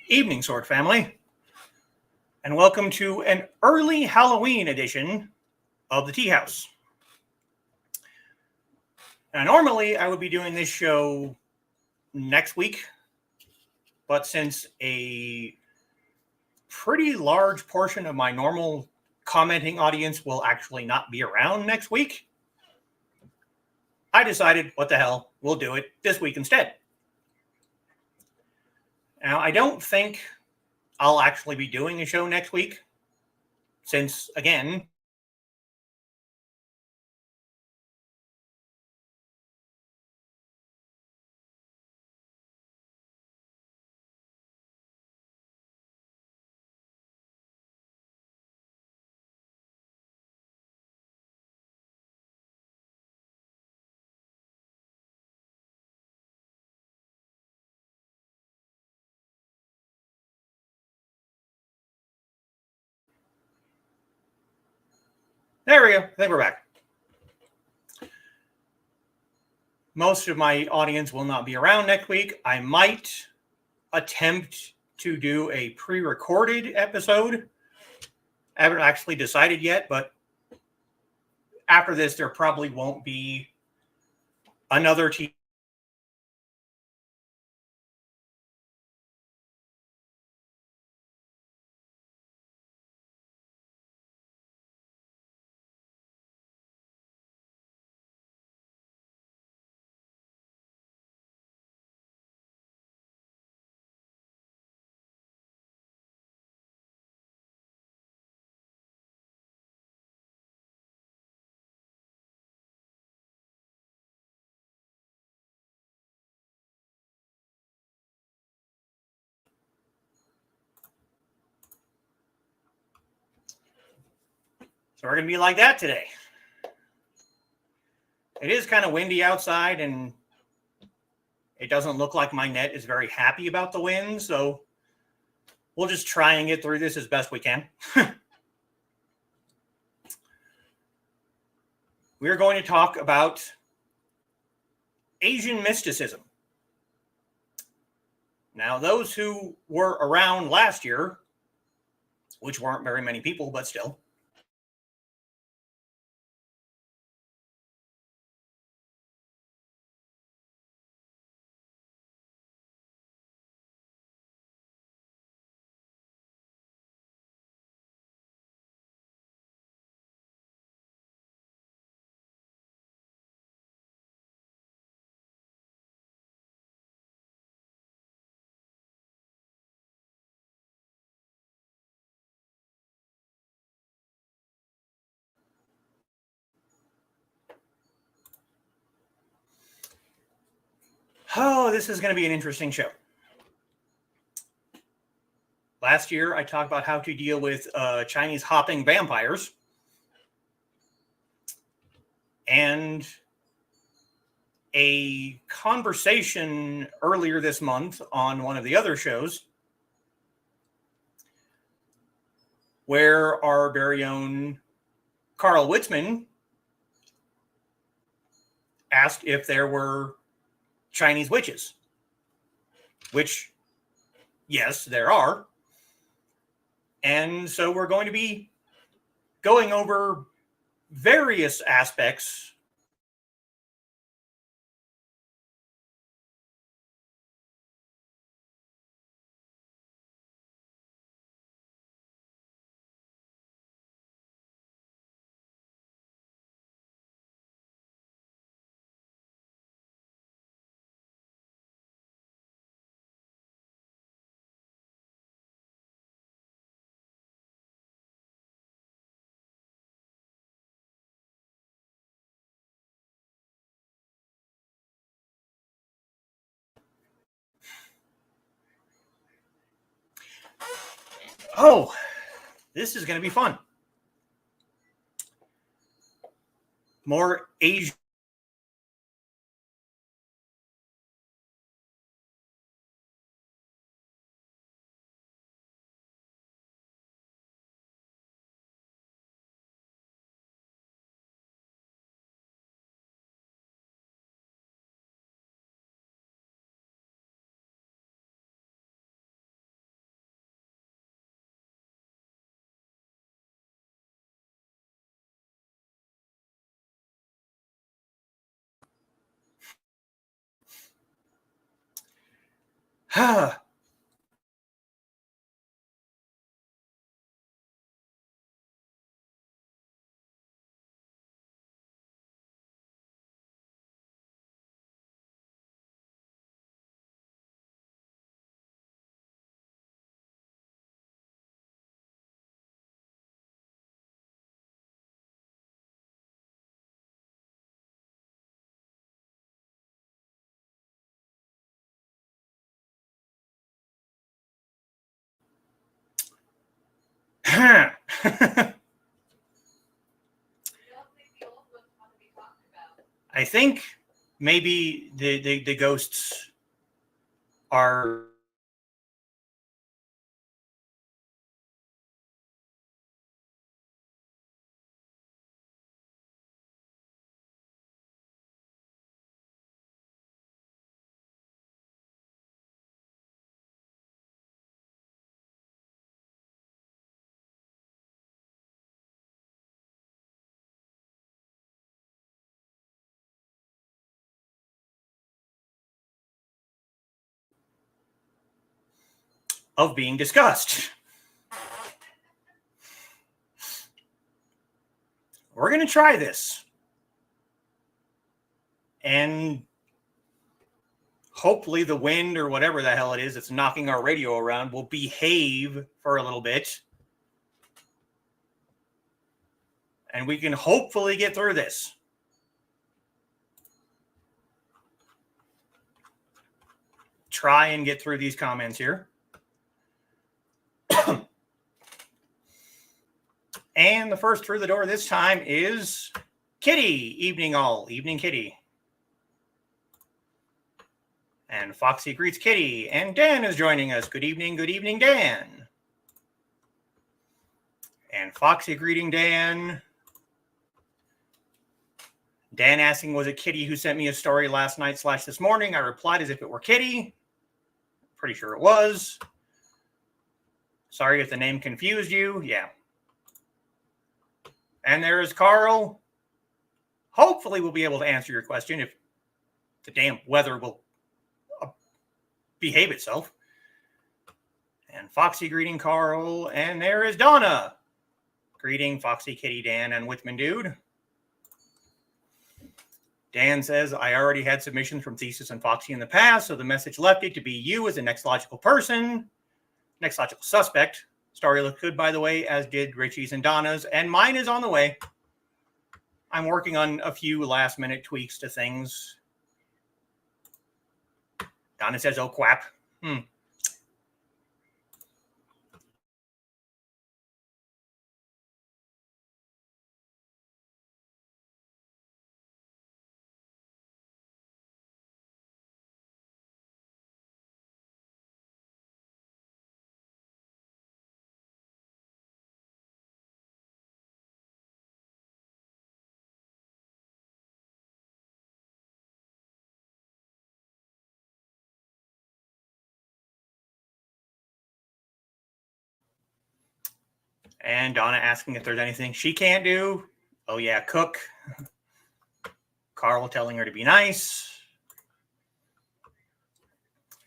Evening, Sword Family, and welcome to an early Halloween edition of the Teahouse. Now, normally I would be doing this show next week, but since a pretty large portion of my normal commenting audience will actually not be around next week, I decided, what the hell, we'll do it this week instead. Now, I don't think I'll actually be doing a show next week, since, again, there we go. I think we're back. Most of my audience will not be around next week. I might attempt to do a pre-recorded episode. I haven't actually decided yet, but after this, there probably won't be another So we're going to be like that today. It is kind of windy outside, and it doesn't look like my net is very happy about the wind, so we'll just try and get through this as best we can. We're going to talk about Asian mysticism. Now, those who were around last year, which weren't very many people, but still, oh, this is going to be an interesting show. Last year, I talked about how to deal with Chinese hopping vampires. And a conversation earlier this month on one of the other shows where our very own Carl Witzman asked if there were Chinese witches, which, yes, there are. And so we're going to be going over various aspects Oh, this is going to be fun. More Asian. I think maybe the ghosts are of being discussed. We're going to try this. And hopefully the wind or whatever the hell it is that's knocking our radio around will behave for a little bit. And we can hopefully get through this. Try and get through these comments here. And the first through the door this time is Kitty. Evening all. Evening, Kitty. And Foxy greets Kitty. And Dan is joining us. Good evening, Dan. And Foxy greeting Dan. Dan asking, was it Kitty who sent me a story last night / this morning? I replied as if it were Kitty. Pretty sure it was. Sorry if the name confused you. Yeah. And there is Carl. Hopefully we'll be able to answer your question if the damn weather will behave itself. And Foxy greeting Carl. And there is Donna. Greeting Foxy, Kitty, Dan, and Whitman Dude. Dan says, I already had submissions from Thesis and Foxy in the past, so the message left it to be you as the next logical person, next logical suspect. Story looked good, by the way, as did Richie's and Donna's, and mine is on the way. I'm working on a few last-minute tweaks to things. Donna says, oh, quap. And Donna asking if there's anything she can't do. Oh, yeah, cook. Carl telling her to be nice.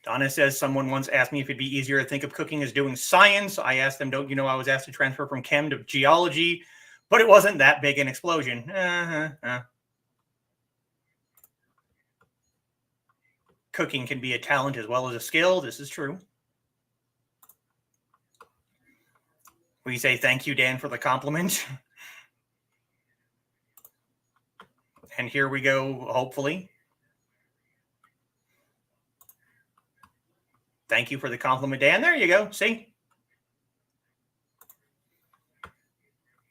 Donna says, someone once asked me if it'd be easier to think of cooking as doing science. I asked them, don't you know I was asked to transfer from chem to geology, but it wasn't that big an explosion. Cooking can be a talent as well as a skill. This is true. We say thank you, Dan, for the compliment. And here we go, hopefully. Thank you for the compliment, Dan. There you go. See?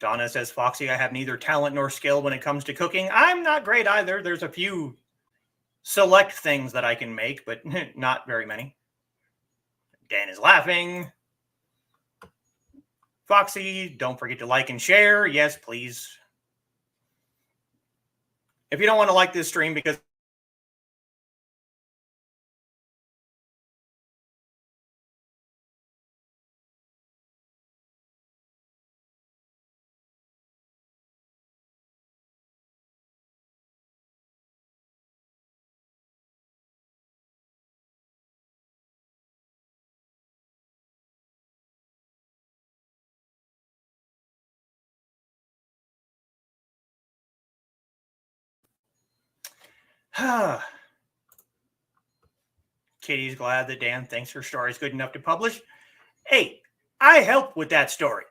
Donna says, Foxy, I have neither talent nor skill when it comes to cooking. I'm not great either. There's a few select things that I can make, but not very many. Dan is laughing. Foxy, don't forget to like and share. Yes, please. If you don't want to like this stream because Kitty's glad that Dan thinks her story is good enough to publish. Hey, I helped with that story.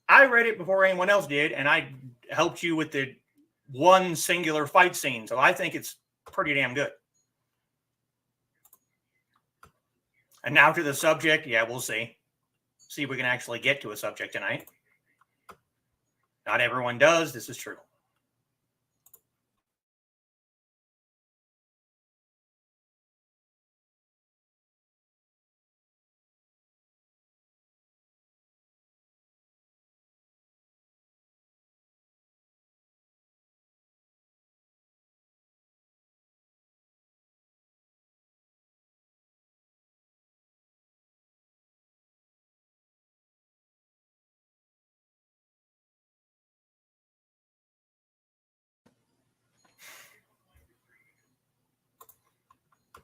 I read it before anyone else did, and I helped you with the one singular fight scene. So I think it's pretty damn good. And now to the subject. Yeah, we'll see. See if we can actually get to a subject tonight. Not everyone does. This is true.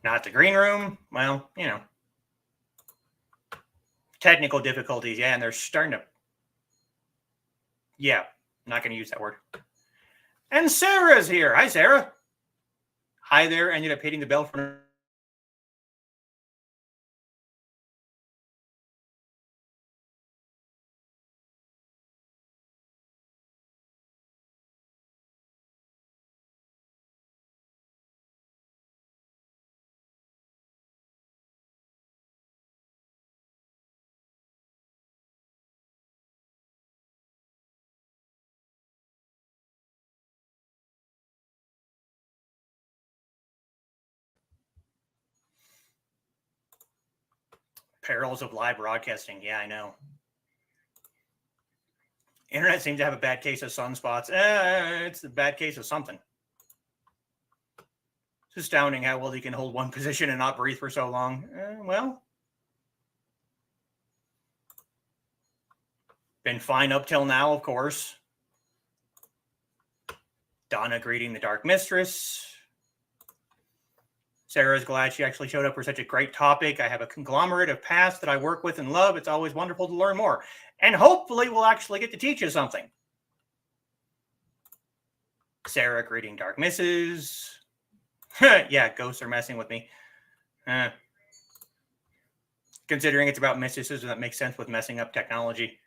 Not the green room. Well, you know. Technical difficulties. Yeah, and they're starting to. Yeah, I'm not going to use that word. And Sarah's here. Hi, Sarah. Hi there. Ended up hitting the bell from. Perils of live broadcasting. Yeah, I know. Internet seems to have a bad case of sunspots. It's a bad case of something. It's astounding how well he can hold one position and not breathe for so long. Well, been fine up till now, of course. Donna greeting the Dark Mistress. Sarah's glad she actually showed up for such a great topic. I have a conglomerate of past that I work with and love. It's always wonderful to learn more. And hopefully we'll actually get to teach you something. Sarah greeting Dark Misses. Yeah, ghosts are messing with me. Considering it's about mysticism, that makes sense with messing up technology.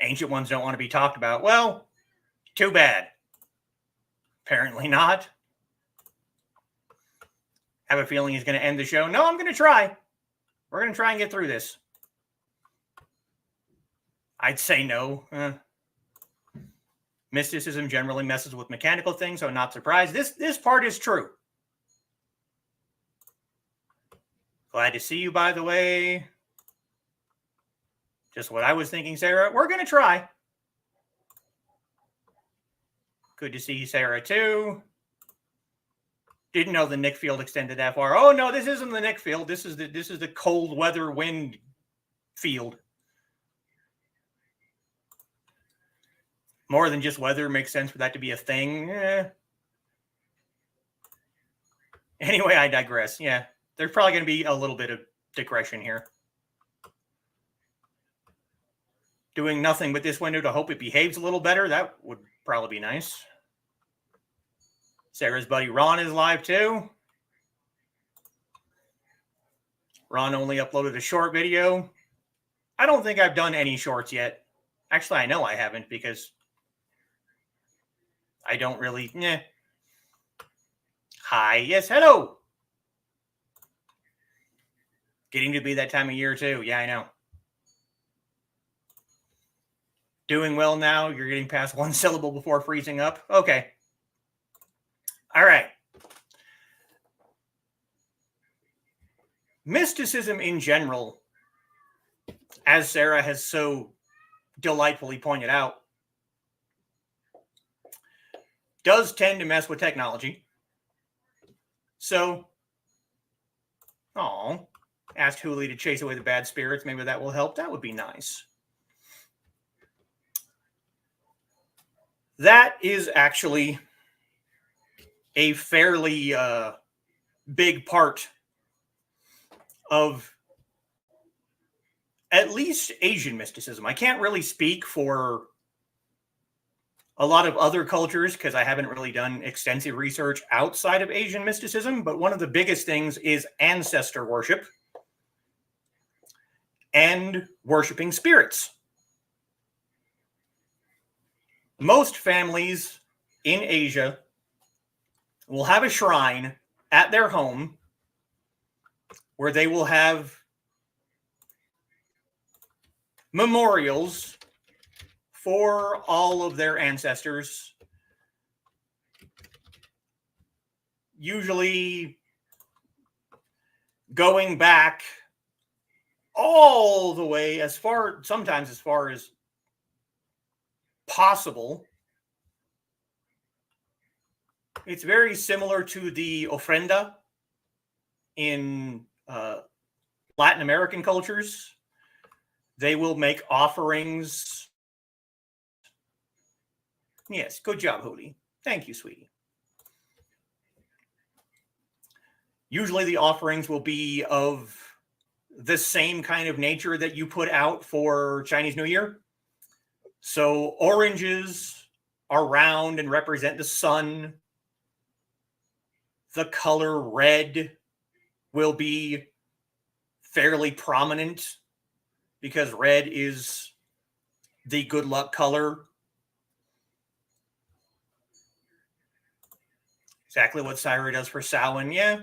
Ancient ones don't want to be talked about. Well, too bad. Apparently not. Have a feeling he's going to end the show. No, I'm going to try. We're going to try and get through this. I'd say no. Mysticism generally messes with mechanical things, so I'm not surprised. This part is true. Glad to see you, by the way. Just what I was thinking, Sarah. We're going to try. Good to see you, Sarah, too. Didn't know the Nick field extended that far. Oh, no, this isn't the Nick field. This is the cold weather wind field. More than just weather makes sense for that to be a thing. Anyway, I digress. Yeah, there's probably going to be a little bit of digression here. Doing nothing with this window to hope it behaves a little better. That would probably be nice. Sarah's buddy Ron is live too. Ron only uploaded a short video. I don't think I've done any shorts yet. Actually, I know I haven't because I don't really. Hi, yes, hello. Getting to be that time of year too. Yeah, I know. Doing well now. You're getting past one syllable before freezing up. Okay. All right. Mysticism in general, as Sarah has so delightfully pointed out, does tend to mess with technology. So, asked Hooli to chase away the bad spirits. Maybe that will help. That would be nice. That is actually a fairly big part of at least Asian mysticism. I can't really speak for a lot of other cultures because I haven't really done extensive research outside of Asian mysticism, but one of the biggest things is ancestor worship and worshiping spirits. Most families in Asia will have a shrine at their home where they will have memorials for all of their ancestors, usually going back all the way sometimes as far as possible. It's very similar to the ofrenda in Latin American cultures. They will make offerings. Yes, good job, Hooli. Thank you, sweetie. Usually the offerings will be of the same kind of nature that you put out for Chinese New Year. So oranges are round and represent the sun. The color red will be fairly prominent because red is the good luck color. Exactly what Syra does for Samhain, yeah.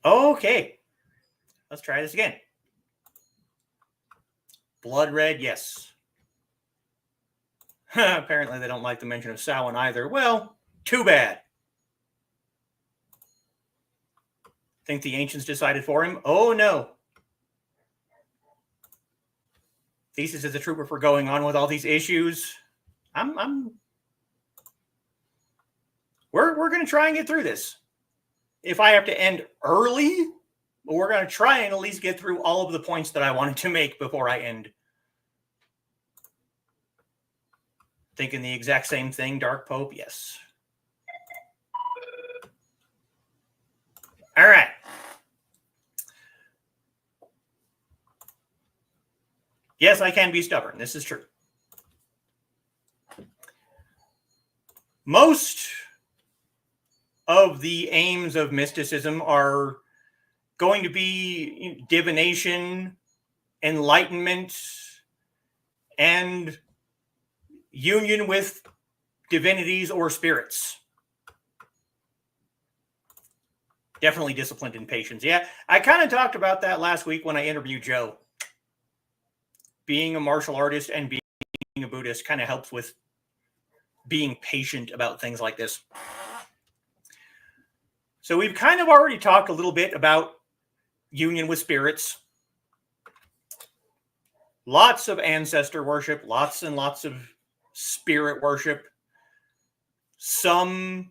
Okay, let's try this again. Blood red, yes. Apparently they don't like the mention of Samhain either. Well, too bad. Think the ancients decided for him? Oh no. Thesis is a trooper for going on with all these issues. We're gonna try and get through this. If I have to end early, we're gonna try and at least get through all of the points that I wanted to make before I end. Thinking the exact same thing, Dark Pope, yes. All right. Yes, I can be stubborn. This is true. Most of the aims of mysticism are going to be divination, enlightenment, and union with divinities or spirits. Definitely disciplined and patience. Yeah, I kind of talked about that last week when I interviewed Joe. Being a martial artist and being a Buddhist kind of helps with being patient about things like this. So we've kind of already talked a little bit about union with spirits. Lots of ancestor worship, lots and lots of spirit worship. Some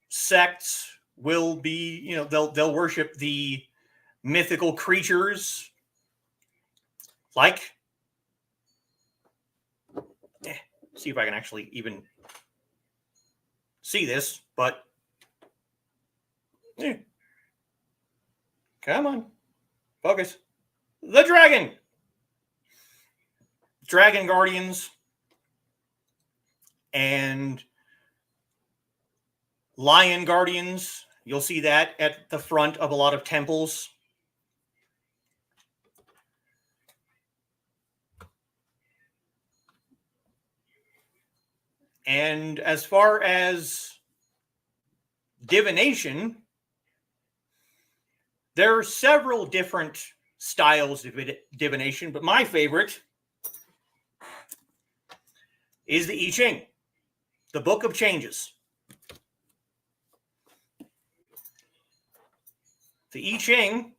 sects will be, they'll worship the mythical creatures like, see if I can actually even see this, but come on, focus. The dragon guardians, and lion guardians. You'll see that at the front of a lot of temples. And as far as divination, there are several different styles of divination, but my favorite is the I Ching, the Book of Changes. The I Ching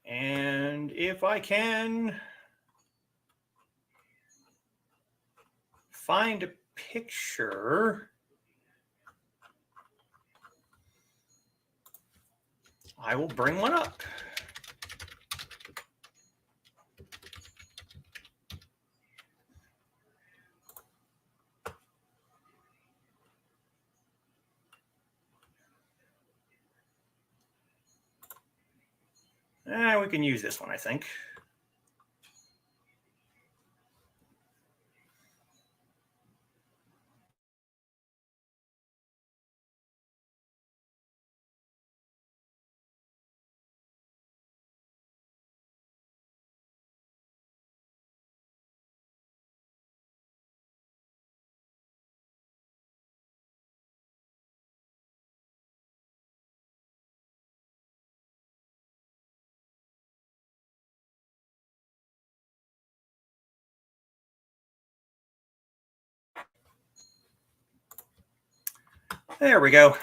and if I can find a picture, I will bring one up. We can use this one, I think. There we go.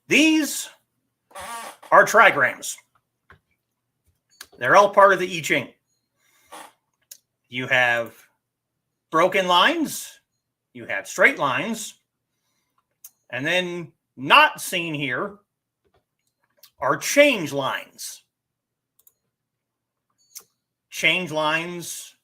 These are trigrams. They're all part of the I Ching. You have broken lines, you have straight lines, and then not seen here are change lines. Change lines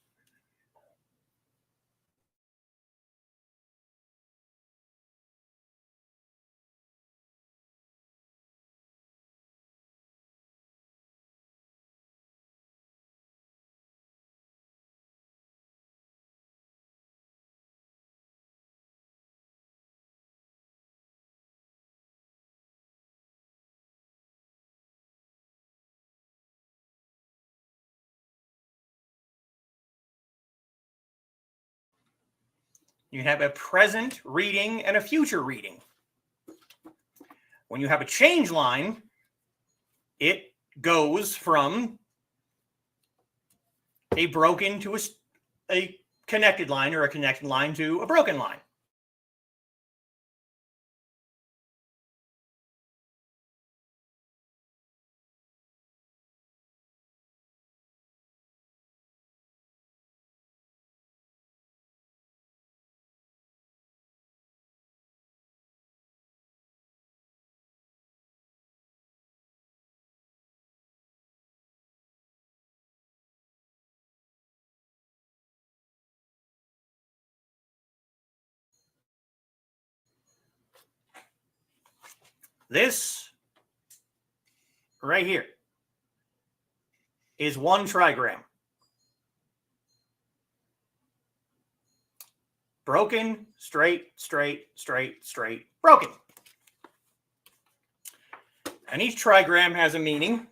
you have a present reading and a future reading. When you have a change line, it goes from a broken to a connected line, or a connected line to a broken line. This right here is 1 trigram. Broken, straight, straight, straight, straight, broken. And each trigram has a meaning.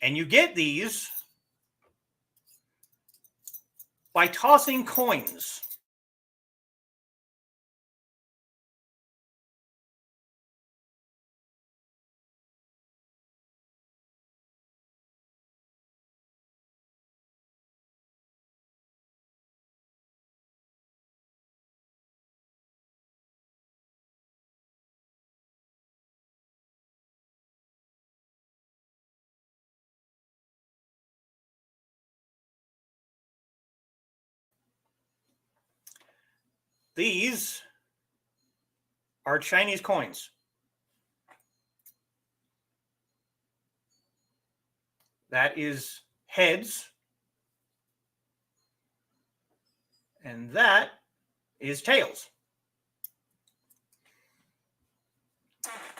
And you get these by tossing coins. These are Chinese coins. That is heads. And that is tails.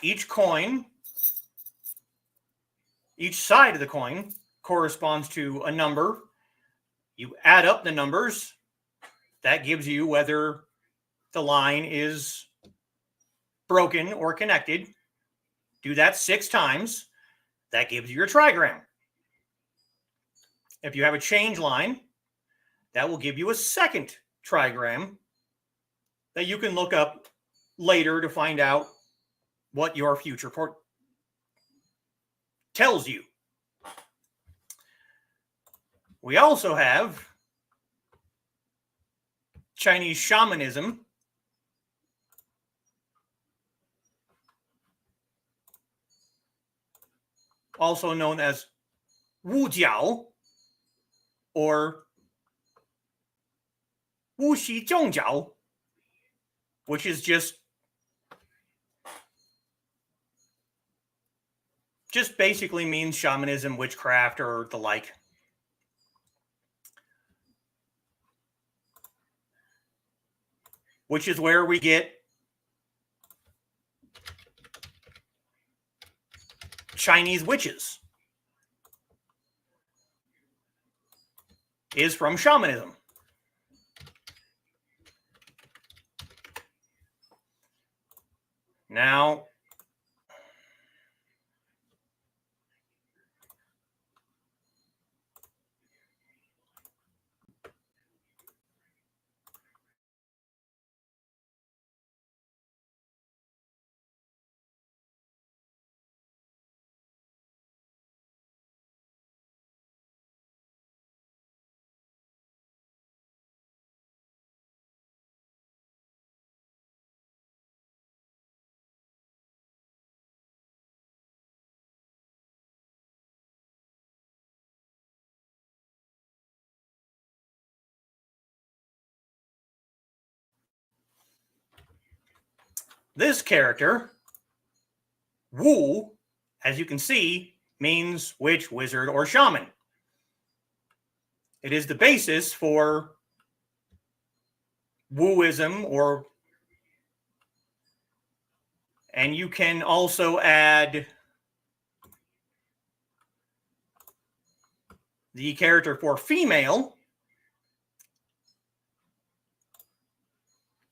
Each coin, each side of the coin corresponds to a number. You add up the numbers. That gives you whether the line is broken or connected. Do that 6 times. That gives you your trigram. If you have a change line, that will give you a second trigram that you can look up later to find out what your future port tells you. We also have Chinese shamanism, also known as Wu Jiao or Wu Xi Zhong Jiao, which is just basically means shamanism, witchcraft, or the like. Which is where we get Chinese witches. Is from shamanism. Now, this character, Wu, as you can see, means witch, wizard, or shaman. It is the basis for Wuism, and you can also add the character for female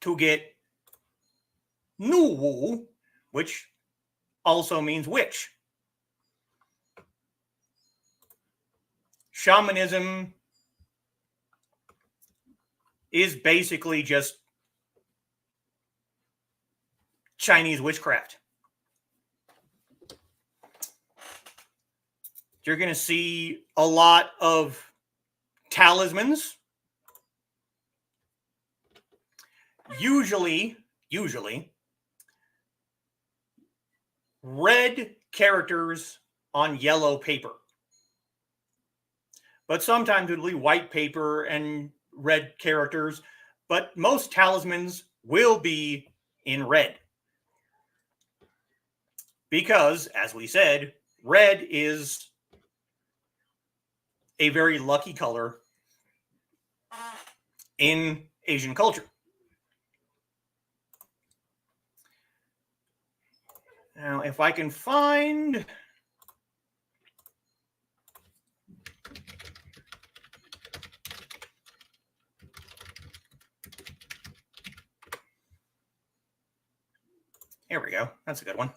to get Nu Wu, which also means witch. Shamanism is basically just Chinese witchcraft. You're going to see a lot of talismans. Usually red characters on yellow paper. But sometimes it'll be white paper and red characters. But most talismans will be in red. Because, as we said, red is a very lucky color in Asian culture. Now, if I can find... Here we go. That's a good one.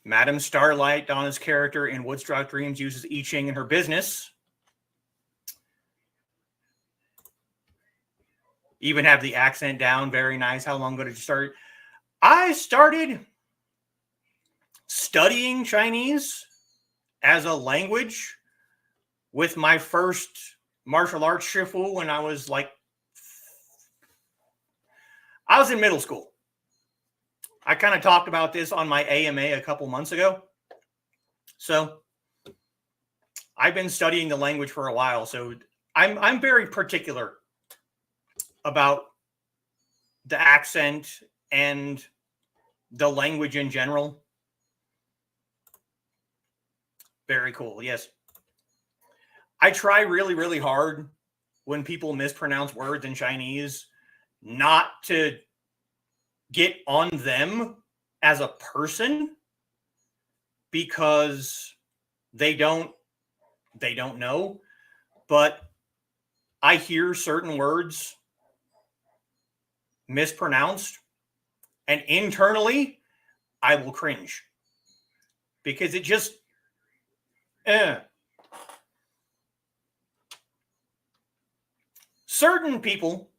Madame Starlight, Donna's character in Woodstock Dreams, uses I Ching in her business. Even have the accent down. Very nice. How long ago did you start? I started studying Chinese as a language with my first martial arts shifu when I was in middle school. I kind of talked about this on my AMA a couple months ago. So I've been studying the language for a while. So I'm very particular about the accent and the language in general. Very cool. Yes. I try really, really hard when people mispronounce words in Chinese not to get on them as a person, because they don't know. But I hear certain words mispronounced, and internally I will cringe because it just certain people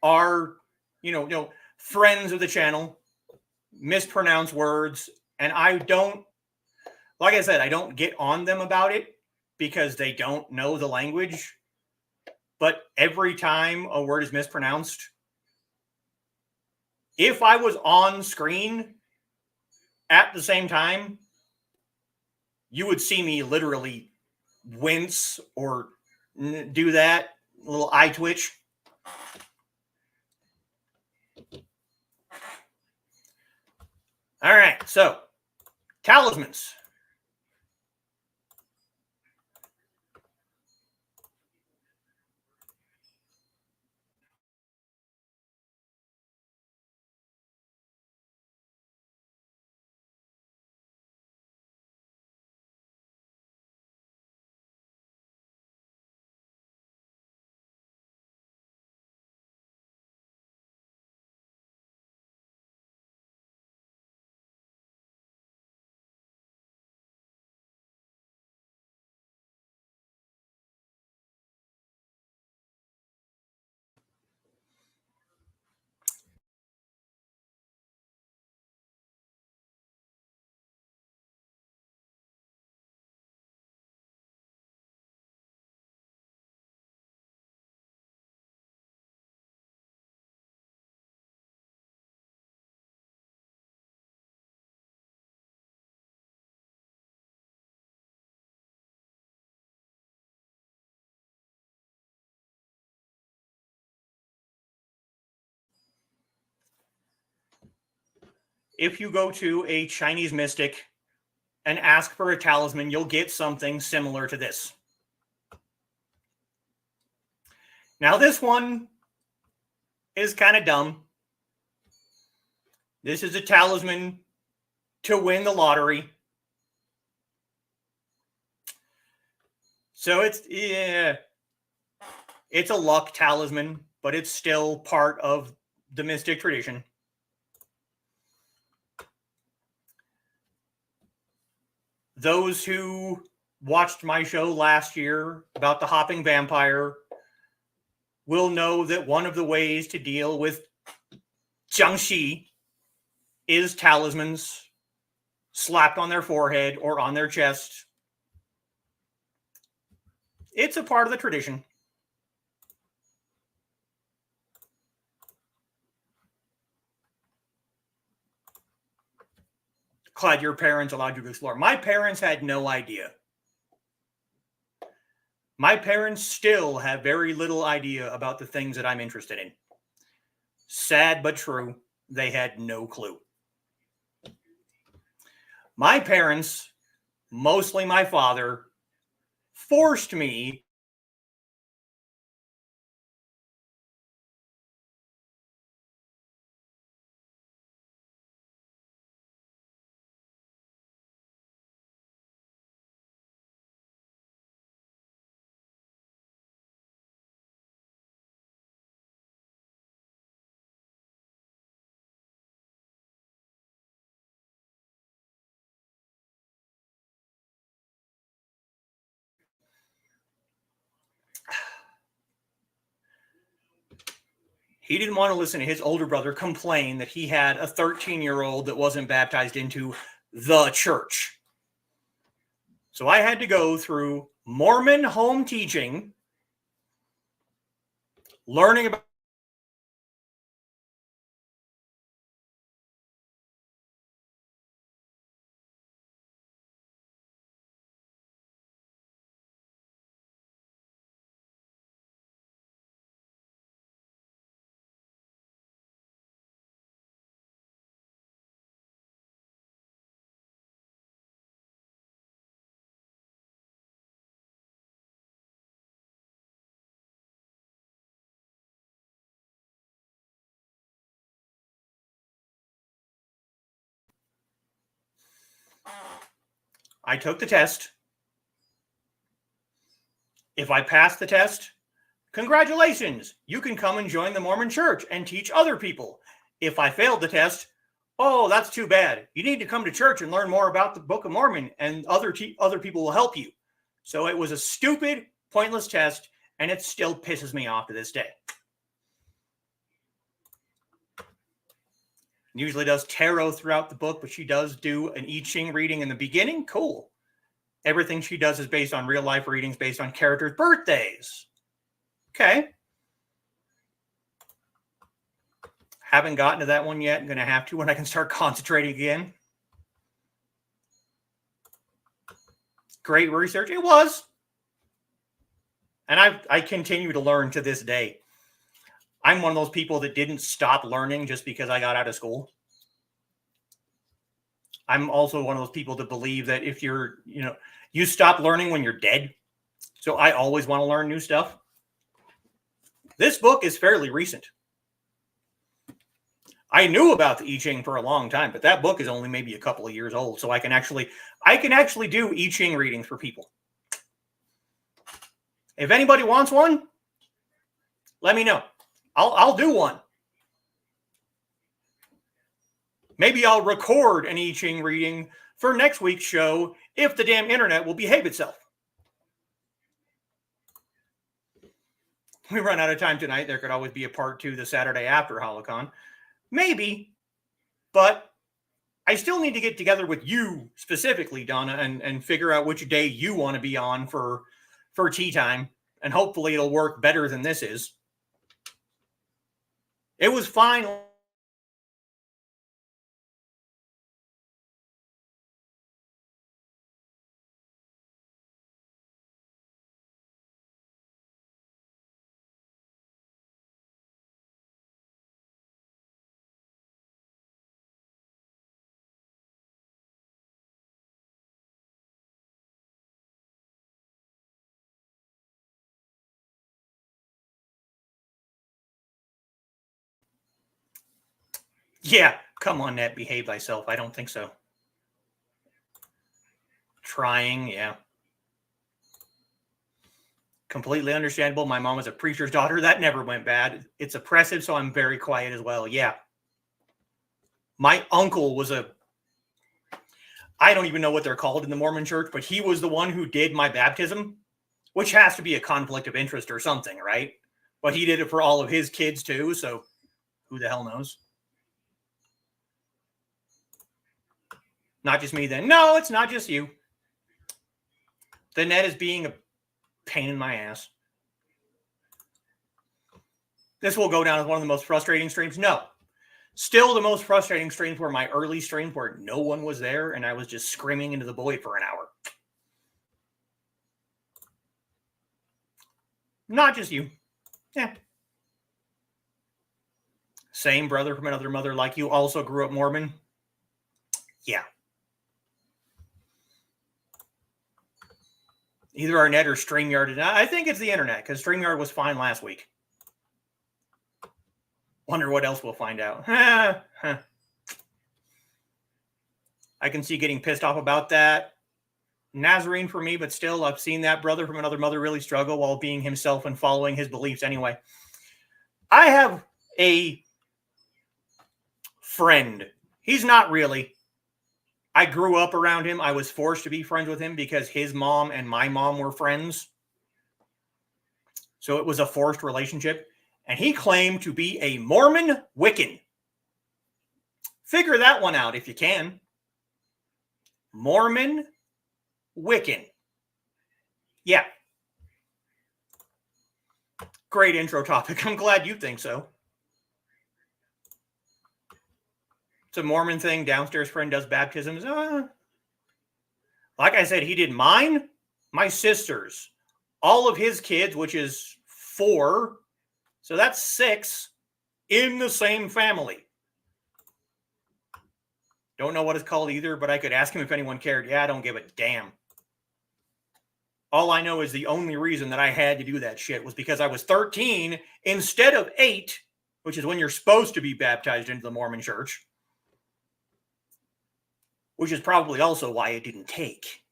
are, friends of the channel, mispronounce words, and I don't, like I said, I don't get on them about it because they don't know the language. But every time a word is mispronounced, if I was on screen at the same time, you would see me literally wince or do that little eye twitch. All right, so talismans. If you go to a Chinese mystic and ask for a talisman, you'll get something similar to this. Now, this one is kind of dumb. This is a talisman to win the lottery. So it's a luck talisman, but it's still part of the mystic tradition. Those who watched my show last year about the hopping vampire will know that one of the ways to deal with Jiangxi is talismans slapped on their forehead or on their chest. It's a part of the tradition. Glad your parents allowed you to explore. My parents had no idea. My parents still have very little idea about the things that I'm interested in. Sad but true, they had no clue. My parents, mostly my father, forced me he didn't want to listen to his older brother complain that he had a 13-year-old that wasn't baptized into the church. So I had to go through Mormon home teaching, learning about I took the test. If I passed the test, congratulations, you can come and join the Mormon church and teach other people. If I failed the test, oh, that's too bad. You need to come to church and learn more about the Book of Mormon, and other people will help you. So it was a stupid, pointless test, and it still pisses me off to this day. Usually does tarot throughout the book, but she does do an I Ching reading in the beginning. Cool. Everything she does is based on real life readings, based on characters' birthdays. Okay. Haven't gotten to that one yet. I'm going to have to when I can start concentrating again. Great research. It was. And I continue to learn to this day. I'm one of those people that didn't stop learning just because I got out of school. I'm also one of those people that believe that if you stop learning when you're dead. So I always want to learn new stuff. This book is fairly recent. I knew about the I Ching for a long time, but that book is only maybe a couple of years old. So I can actually do I Ching readings for people. If anybody wants one, let me know. I'll do one. Maybe I'll record an I Ching reading for next week's show if the damn internet will behave itself. We run out of time tonight. There could always be a part 2 the Saturday after HoloCon. Maybe, but I still need to get together with you specifically, Donna, and figure out which day you want to be on for tea time. And hopefully it'll work better than this is. It was fine. Yeah, come on, Nat, behave thyself. I don't think so. Trying, yeah. Completely understandable. My mom was a preacher's daughter. That never went bad. It's oppressive, so I'm very quiet as well. Yeah. My uncle was I don't even know what they're called in the Mormon church, but he was the one who did my baptism, which has to be a conflict of interest or something, right? But he did it for all of his kids too, so who the hell knows? Not just me then. No, it's not just you. The net is being Pain in my ass. This will go down as one of the most frustrating streams. No. Still, the most frustrating streams were my early streams where no one was there and I was just screaming into the void for an hour. Not just you. Yeah. Same brother from another mother like you, also grew up Mormon. Yeah. Either our net or StreamYard. I think it's the internet because StreamYard was fine last week. Wonder what else we'll find out. I can see getting pissed off about that. Nazarene for me, but still, I've seen that brother from another mother really struggle while being himself and following his beliefs anyway. I have a friend. He's not really. I grew up around him. I was forced to be friends with him because his mom and my mom were friends. So it was a forced relationship. And he claimed to be a Mormon Wiccan. Figure that one out if you can. Mormon Wiccan. Yeah. Great intro topic. I'm glad you think so. It's a Mormon thing. Downstairs friend does baptisms. Like I said, he did mine, my sister's, all of his kids, which is 4. So that's 6 in the same family. Don't know what it's called either, but I could ask him if anyone cared. Yeah, I don't give a damn. All I know is the only reason that I had to do that shit was because I was 13 instead of 8, which is when you're supposed to be baptized into the Mormon church. Which is probably also why it didn't take.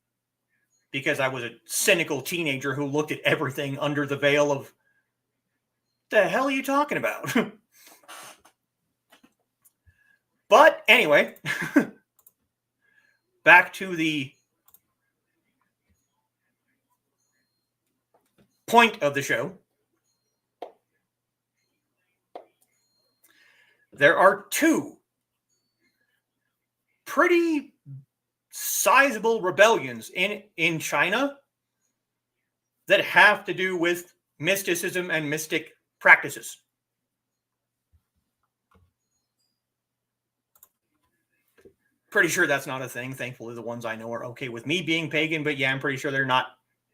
Because I was a cynical teenager who looked at everything under the veil of, the hell are you talking about? But anyway, back to the point of the show. There are 2 pretty sizable rebellions in China that have to do with mysticism and mystic practices. Pretty sure that's not a thing. Thankfully, the ones I know are okay with me being pagan, but yeah, I'm pretty sure they're not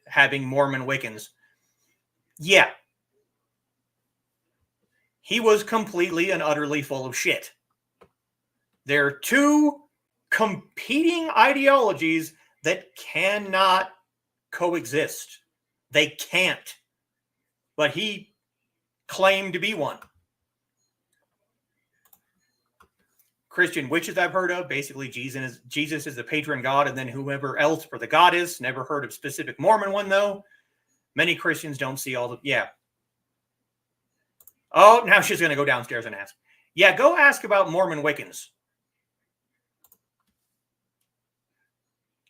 having Mormon Wiccans. Yeah. He was completely and utterly full of shit. There are 2 competing ideologies that cannot coexist. They can't. But he claimed to be one. Christian witches I've heard of. Basically, Jesus is the patron god, and then whoever else for the goddess. Never heard of specific Mormon one, though. Many Christians don't see all the... Yeah. Oh, now she's going to go downstairs and ask. Yeah, go ask about Mormon Wiccans.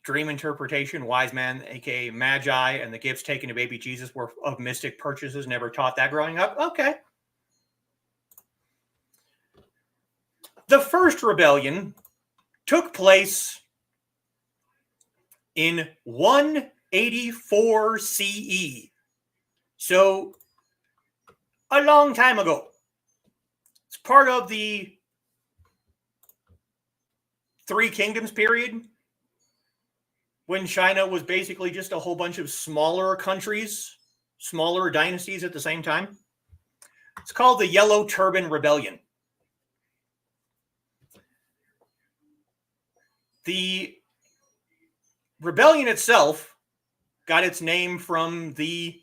Dream interpretation, wise man, aka Magi, and the gifts taken to baby Jesus were of mystic purchases. Never taught that growing up. Okay. The first rebellion took place in 184 CE. So, a long time ago. It's part of the 3 Kingdoms period, when China was basically just a whole bunch of smaller countries, smaller dynasties at the same time. It's called the Yellow Turban Rebellion. The rebellion itself got its name from the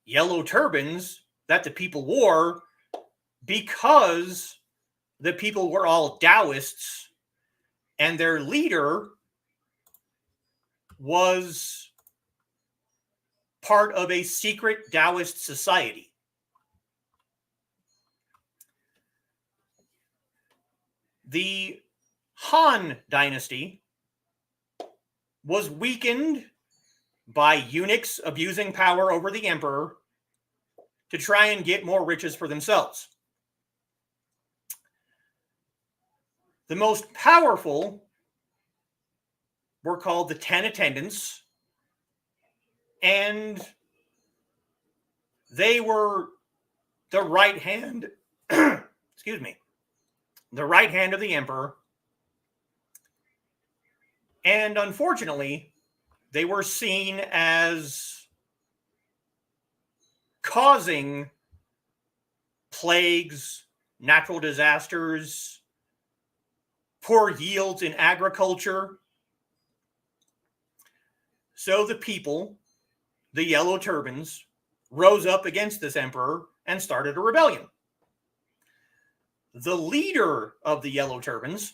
yellow turbans that the people wore because the people were all Taoists and their leader was part of a secret Taoist society. The Han Dynasty was weakened by eunuchs abusing power over the emperor to try and get more riches for themselves. The most powerful were called the 10 Attendants, and They were the right hand, excuse me, the right hand of the emperor. And unfortunately, they were seen as causing plagues, natural disasters, poor yields in agriculture. So the people, the Yellow Turbans, rose up against this emperor and started a rebellion. The leader of the Yellow Turbans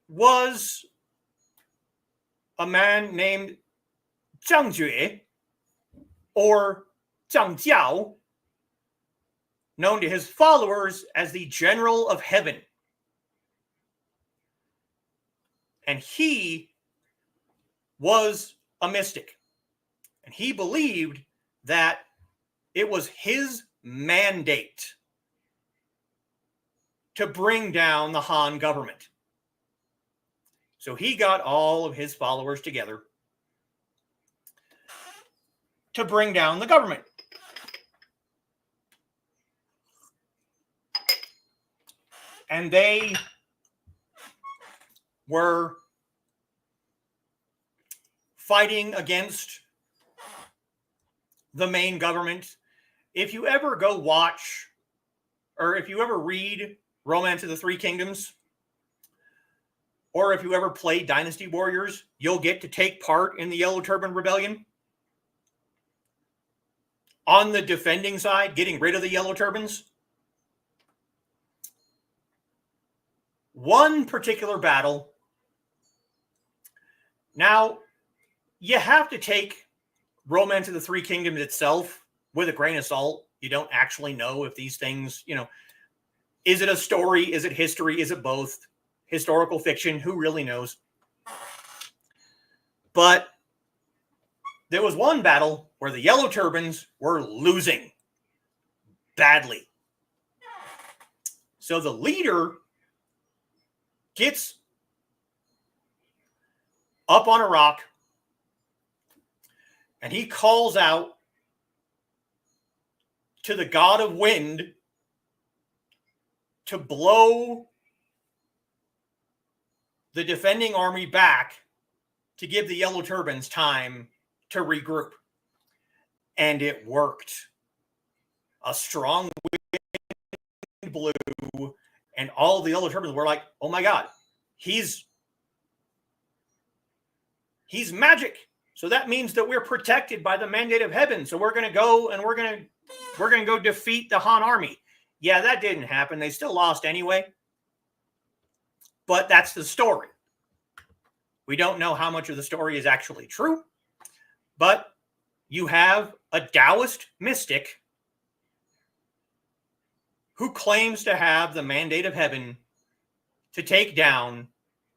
was a man named Zhang Jue, or Zhang Jiao, known to his followers as the General of Heaven. And he was a mystic. And he believed that it was his mandate to bring down the Han government. So he got all of his followers together to bring down the government. And they were fighting against the main government. If you ever go watch, or if you ever read Romance of the Three Kingdoms, or if you ever play Dynasty Warriors, you'll get to take part in the Yellow Turban Rebellion. On the defending side, getting rid of the Yellow Turbans. One particular battle. Now, you have to take Romance of the Three Kingdoms itself with a grain of salt. You don't actually know if these things, is it a story? Is it history? Is it both? Historical fiction? Who really knows? But there was one battle where the Yellow Turbans were losing badly. So the leader gets up on a rock and he calls out to the god of wind to blow the defending army back to give the Yellow Turbans time to regroup. And it worked. A strong wind blew, and all the Yellow Turbans were like, oh my God, he's magic. So that means that we're protected by the mandate of heaven. So we're going to go and we're going to go defeat the Han army. Yeah, that didn't happen. They still lost anyway. But that's the story. We don't know how much of the story is actually true. But you have a Taoist mystic who claims to have the mandate of heaven to take down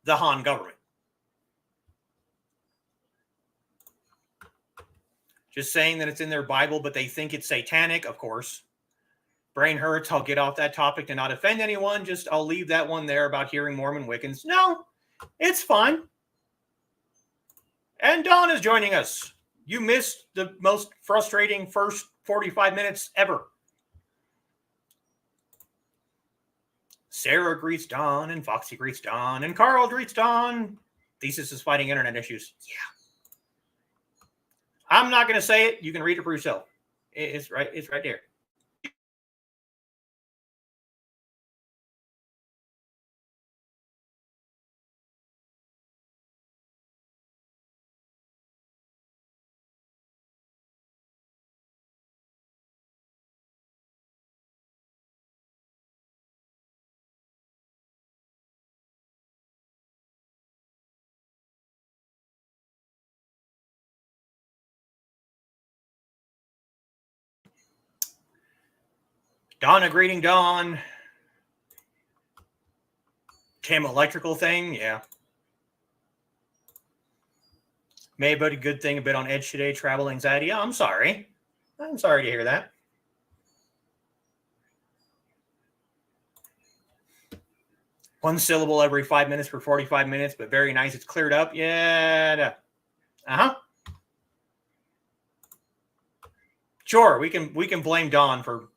the Han government. Just saying that it's in their Bible, but they think it's satanic, of course. Brain hurts. I'll get off that topic to not offend anyone. I'll leave that one there about hearing Mormon Wiccans. No, it's fine. And Dawn is joining us. You missed the most frustrating first 45 minutes ever. Sarah greets Dawn, and Foxy greets Dawn, and Carl greets Dawn. Thesis is fighting internet issues. Yeah. I'm not going to say it. You can read it for yourself. It's right there. Donna greeting Dawn. Cam electrical thing, yeah. Maybe a good thing a bit on edge today, travel anxiety. Oh, I'm sorry. I'm sorry to hear that. One syllable every 5 minutes for 45 minutes, but very nice. It's cleared up. Yeah. Uh-huh. Sure, we can blame Dawn for...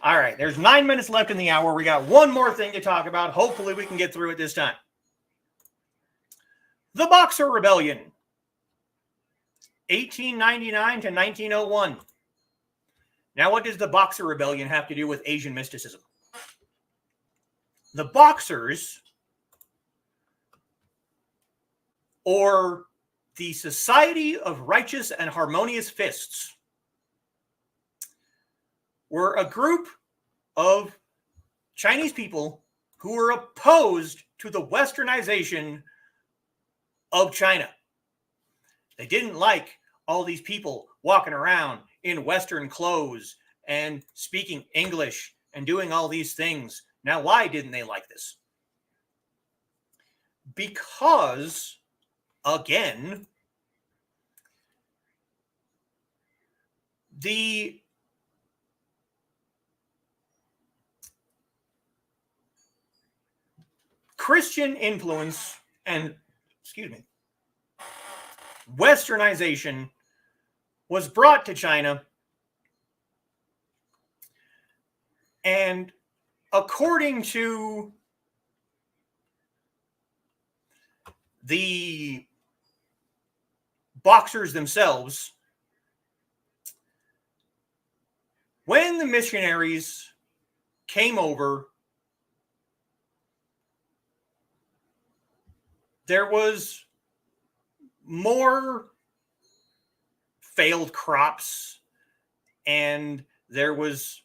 All right, there's 9 minutes left in the hour. We got one more thing to talk about. Hopefully we can get through it this time. The Boxer Rebellion, 1899 to 1901. Now, what does the Boxer Rebellion have to do with Asian mysticism? The Boxers, or the Society of Righteous and Harmonious Fists, were a group of Chinese people who were opposed to the westernization of China. They didn't like all these people walking around in Western clothes and speaking English and doing all these things. Now, why didn't they like this? Because, again, the Christian influence and, westernization was brought to China, and according to the Boxers themselves, when the missionaries came over, there was more failed crops, and there was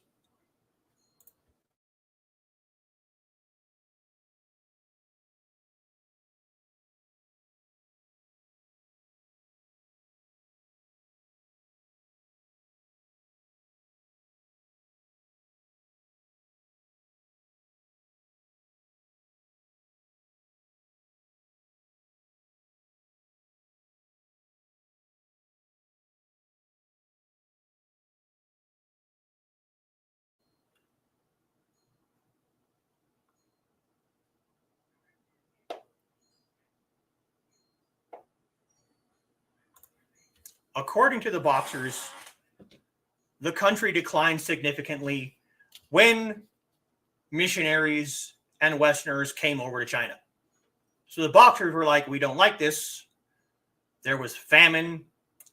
according to the Boxers, the country declined significantly when missionaries and Westerners came over to China. So the Boxers were like, we don't like this. There was famine,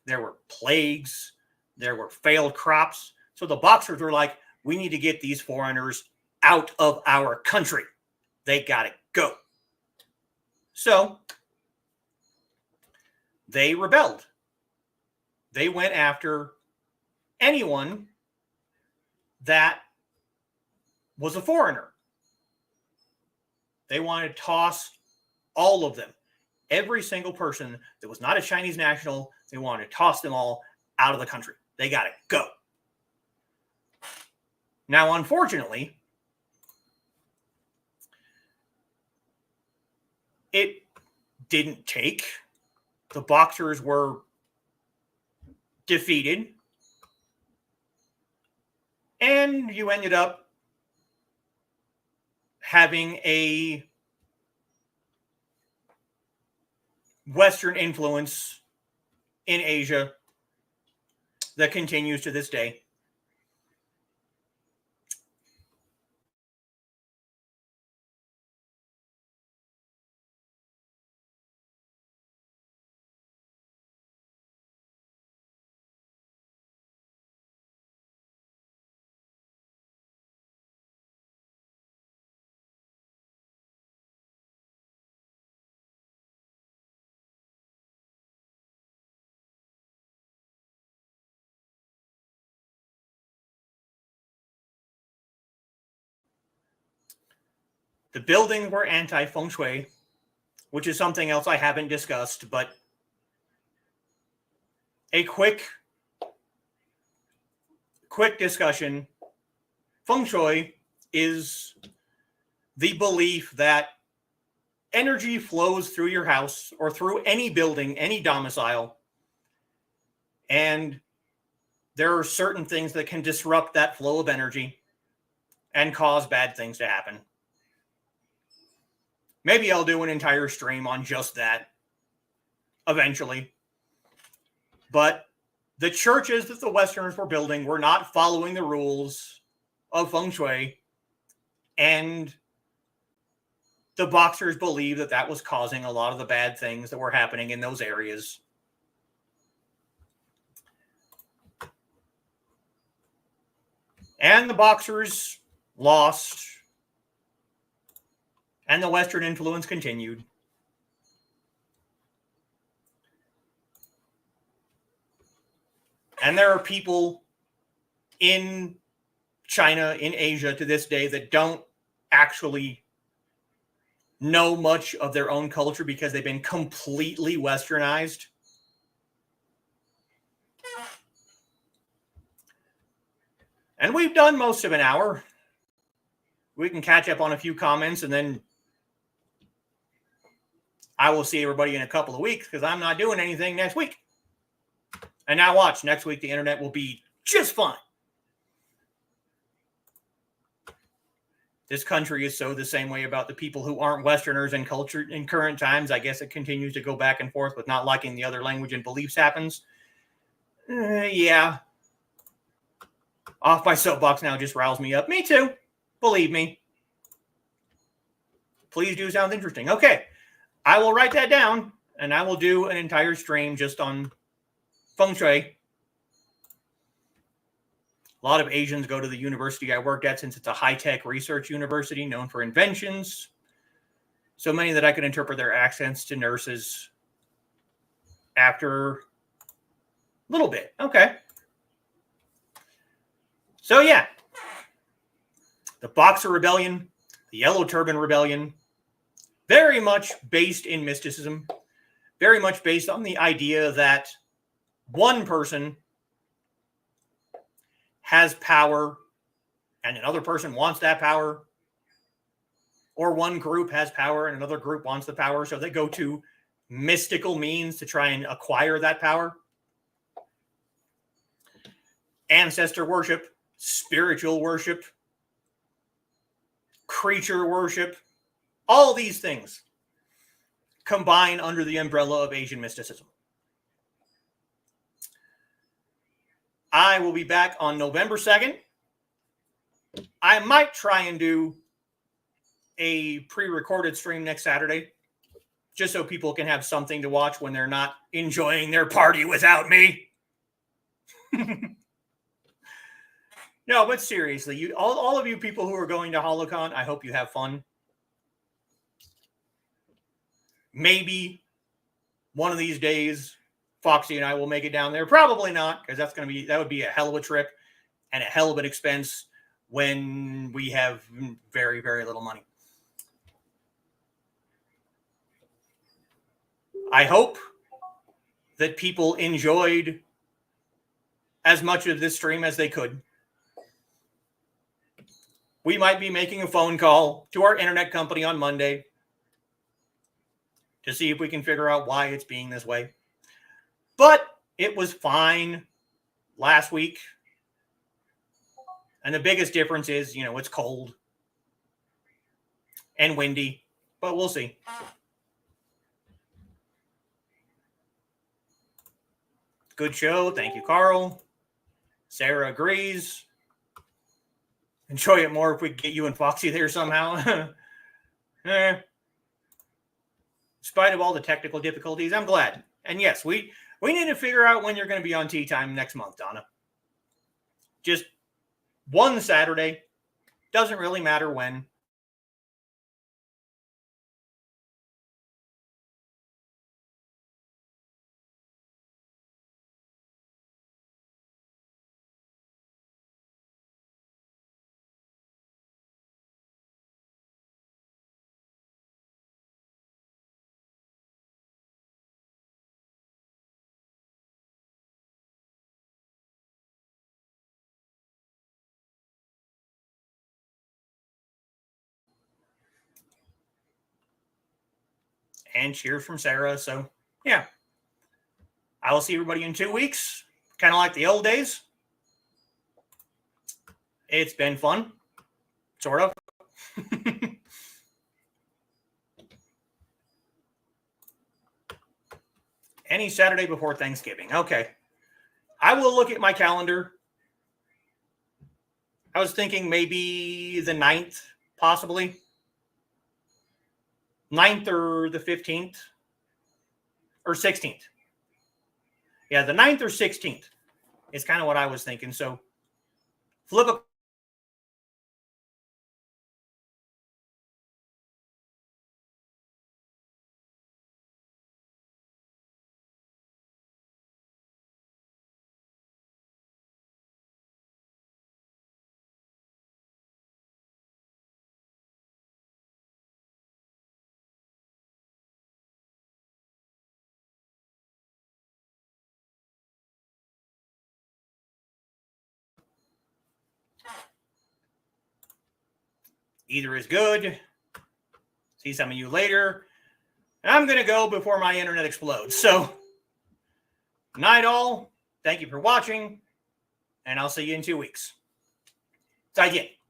there were plagues, there were failed crops. So the Boxers were like, we need to get these foreigners out of our country. They got to go. So they rebelled. They went after anyone that was a foreigner. They wanted to toss all of them. Every single person that was not a Chinese national, they wanted to toss them all out of the country. They got to go. Now, unfortunately, it didn't take. The Boxers were defeated, and you ended up having a Western influence in Asia that continues to this day. The buildings were anti-feng shui, which is something else I haven't discussed, but a quick discussion. Feng shui is the belief that energy flows through your house or through any building, any domicile, and there are certain things that can disrupt that flow of energy and cause bad things to happen. Maybe I'll do an entire stream on just that eventually. But the churches that the Westerners were building were not following the rules of feng shui, and the Boxers believed that that was causing a lot of the bad things that were happening in those areas. And the Boxers lost, and the Western influence continued. And there are people in China, in Asia to this day that don't actually know much of their own culture because they've been completely westernized. And we've done most of an hour. We can catch up on a few comments, and then I will see everybody in a couple of weeks because I'm not doing anything next week. And now watch, next week the internet will be just fine. This country is so the same way about the people who aren't Westerners and culture in current times. I guess it continues to go back and forth with not liking the other language and beliefs happens. Yeah. Off my soapbox now just riles me up. Me too. Believe me. Please do. Sounds interesting. Okay. I will write that down, and I will do an entire stream just on feng shui. A lot of Asians go to the university I worked at since it's a high-tech research university known for inventions. So many that I could interpret their accents to nurses after a little bit. Okay. So yeah, the Boxer Rebellion, the Yellow Turban Rebellion, very much based in mysticism, very much based on the idea that one person has power and another person wants that power, or one group has power and another group wants the power, so they go to mystical means to try and acquire that power. Ancestor worship, spiritual worship, creature worship, all these things combine under the umbrella of Asian mysticism. I will be back on November 2nd. I might try and do a pre-recorded stream next Saturday, just so people can have something to watch when they're not enjoying their party without me. No, but seriously, all of you people who are going to HoloCon, I hope you have fun. Maybe one of these days, Foxy and I will make it down there. Probably not, because that would be a hell of a trip and a hell of an expense when we have very, very little money. I hope that people enjoyed as much of this stream as they could. We might be making a phone call to our internet company on Monday to see if we can figure out why it's being this way. But it was fine last week. And the biggest difference is, it's cold and windy, but we'll see. Good show. Thank you, Carl. Sarah agrees. Enjoy it more if we get you and Foxy there somehow. In spite of all the technical difficulties, I'm glad. And yes, we need to figure out when you're going to be on Tea Time next month, Donna. Just one Saturday. Doesn't really matter when. And cheers from Sarah. So, yeah. I will see everybody in 2 weeks. Kind of like the old days. It's been fun. Sort of. Any Saturday before Thanksgiving. Okay. I will look at my calendar. I was thinking maybe the 9th, possibly. 9th or the 15th. Or 16th. Yeah, the 9th or 16th is kind of what I was thinking. So flip a either is good. See some of you later. I'm going to go before my internet explodes. So, night all. Thank you for watching. And I'll see you in 2 weeks. 再见。